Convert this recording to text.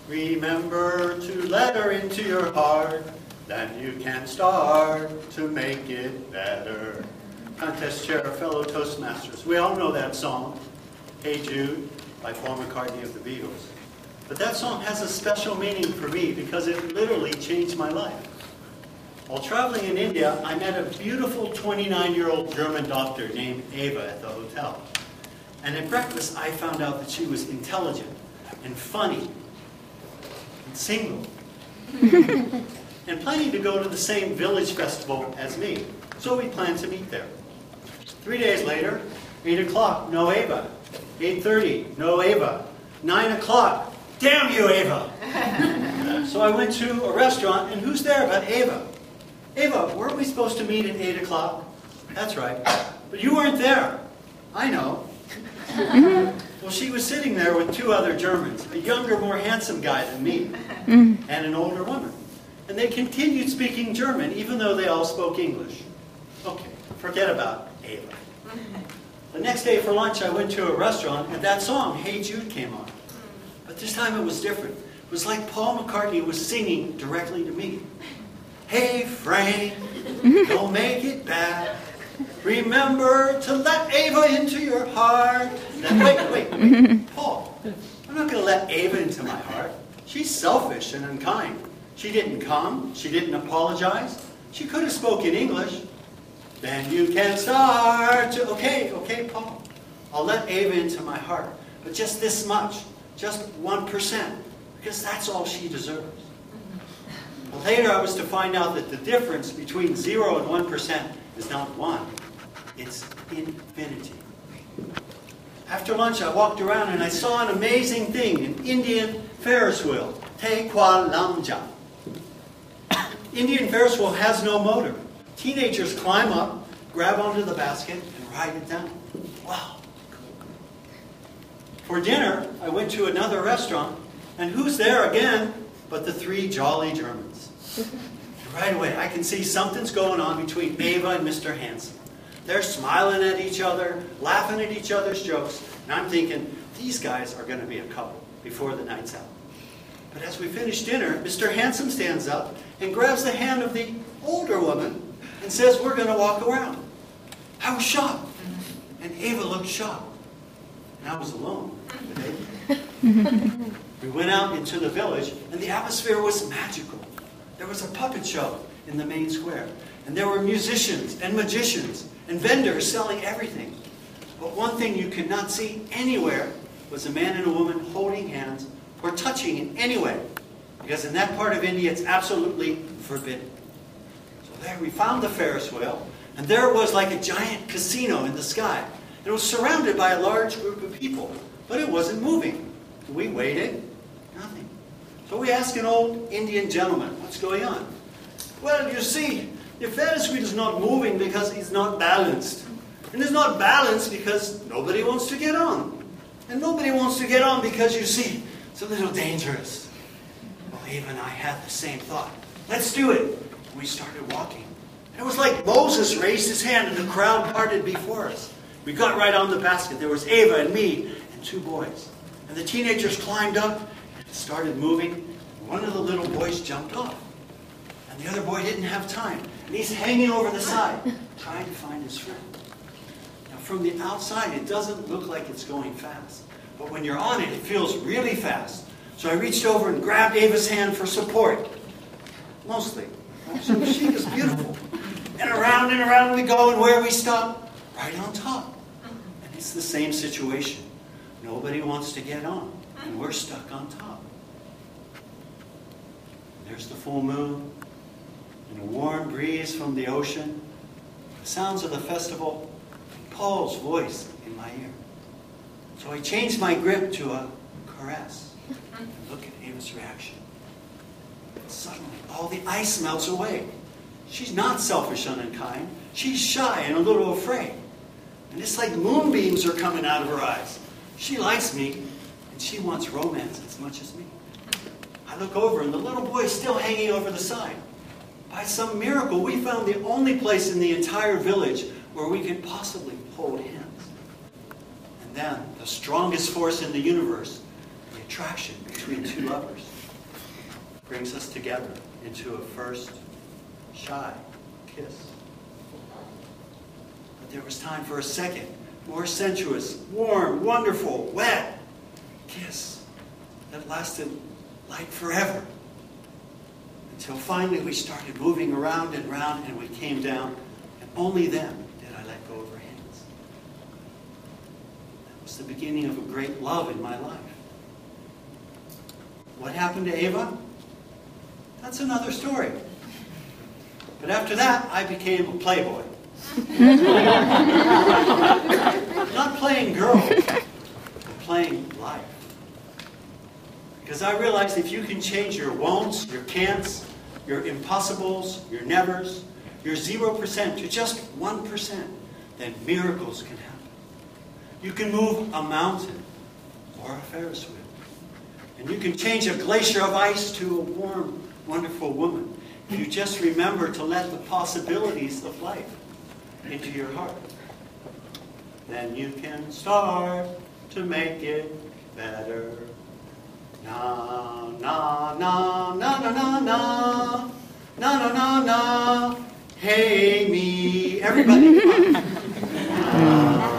Remember to let her into your heart, then you can start to make it better. Contest chair, fellow Toastmasters, we all know that song, Hey Jude, by Paul McCartney of the Beatles. But that song has a special meaning for me because it literally changed my life. While traveling in India, I met a beautiful 29-year-old German doctor named Eva at the hotel. And at breakfast, I found out that she was intelligent and funny and single and planning to go to the same village festival as me. So we planned to meet there. 3 days later, 8 o'clock, no Eva. 8:30, no Eva. 9 o'clock, damn you, Eva! So I went to a restaurant, and who's there but Eva? Eva, weren't we supposed to meet at 8 o'clock? That's right. But you weren't there. I know. Well, she was sitting there with two other Germans, a younger, more handsome guy than me, and an older woman. And they continued speaking German, even though they all spoke English. Okay, forget about Eva. The next day for lunch, I went to a restaurant, and that song, Hey Jude, came on. But this time it was different. It was like Paul McCartney was singing directly to me. Hey, Frank, don't make it bad. Remember to let Eva into your heart. Then, wait. Paul, I'm not going to let Eva into my heart. She's selfish and unkind. She didn't come. She didn't apologize. She could have spoken English. Then you can start to... Okay, Paul. I'll let Eva into my heart. But just this much. Just 1%. Because that's all she deserves. Well, later I was to find out that the difference between 0 and 1% is not 1. It's infinity. After lunch, I walked around and I saw an amazing thing, an Indian Ferris wheel. Te Kwa Lamja. Indian Ferris wheel has no motor. Teenagers climb up, grab onto the basket, and ride it down. Wow. For dinner, I went to another restaurant, and who's there again but the three jolly Germans? And right away, I can see something's going on between Eva and Mr. Hansen. They're smiling at each other, laughing at each other's jokes, and I'm thinking, these guys are going to be a couple before the night's out. But as we finish dinner, Mr. Hansen stands up and grabs the hand of the older woman and says, we're going to walk around. I was shocked, and Eva looked shocked. And I was alone with Eva. We went out into the village, and the atmosphere was magical. There was a puppet show in the main square, and there were musicians and magicians and vendors selling everything. But one thing you could not see anywhere was a man and a woman holding hands or touching in any way, because in that part of India it's absolutely forbidden. So there we found the Ferris wheel, and there it was like a giant casino in the sky. It was surrounded by a large group of people, but it wasn't moving. We waited, nothing. So we asked an old Indian gentleman, what's going on? Well, you see, the Ferris wheel is not moving because it's not balanced. And it's not balanced because nobody wants to get on. And nobody wants to get on because, you see, it's a little dangerous. Well, Eva and I had the same thought. Let's do it. And we started walking. And it was like Moses raised his hand and the crowd parted before us. We got right on the basket. There was Eva and me and two boys. And the teenagers climbed up and it started moving. One of the little boys jumped off. And the other boy didn't have time. And he's hanging over the side, trying to find his friend. Now, from the outside, it doesn't look like it's going fast. But when you're on it, it feels really fast. So I reached over and grabbed Ava's hand for support. Mostly. So she was beautiful. And around we go, and where we stop? Right on top. And it's the same situation. Nobody wants to get on, and we're stuck on top. There's the full moon, and a warm breeze from the ocean, the sounds of the festival, and Paul's voice in my ear. So I changed my grip to a caress, and look at Ava's reaction. And suddenly, all the ice melts away. She's not selfish and unkind. She's shy and a little afraid. And it's like moonbeams are coming out of her eyes. She likes me, and she wants romance as much as me. I look over, and the little boy is still hanging over the side. By some miracle, we found the only place in the entire village where we could possibly hold hands. And then, the strongest force in the universe, the attraction between two lovers. brings us together into a first shy kiss. But there was time for a second, more sensuous, warm, wonderful, wet kiss that lasted like forever. Until finally we started moving around and round and we came down, and only then did I let go of her hands. That was the beginning of a great love in my life. What happened to Ava? That's another story. But after that, I became a playboy. Not playing girl, but playing life. Because I realized if you can change your won'ts, your can'ts, your impossibles, your nevers, your 0% to just 1%, then miracles can happen. You can move a mountain or a Ferris wheel. And you can change a glacier of ice to a warm, wonderful woman. If you just remember to let the possibilities of life into your heart. Then you can start to make it better. Na, na, na, na, na, na, na. Na, na, na, na. Hey, me. Everybody, come on.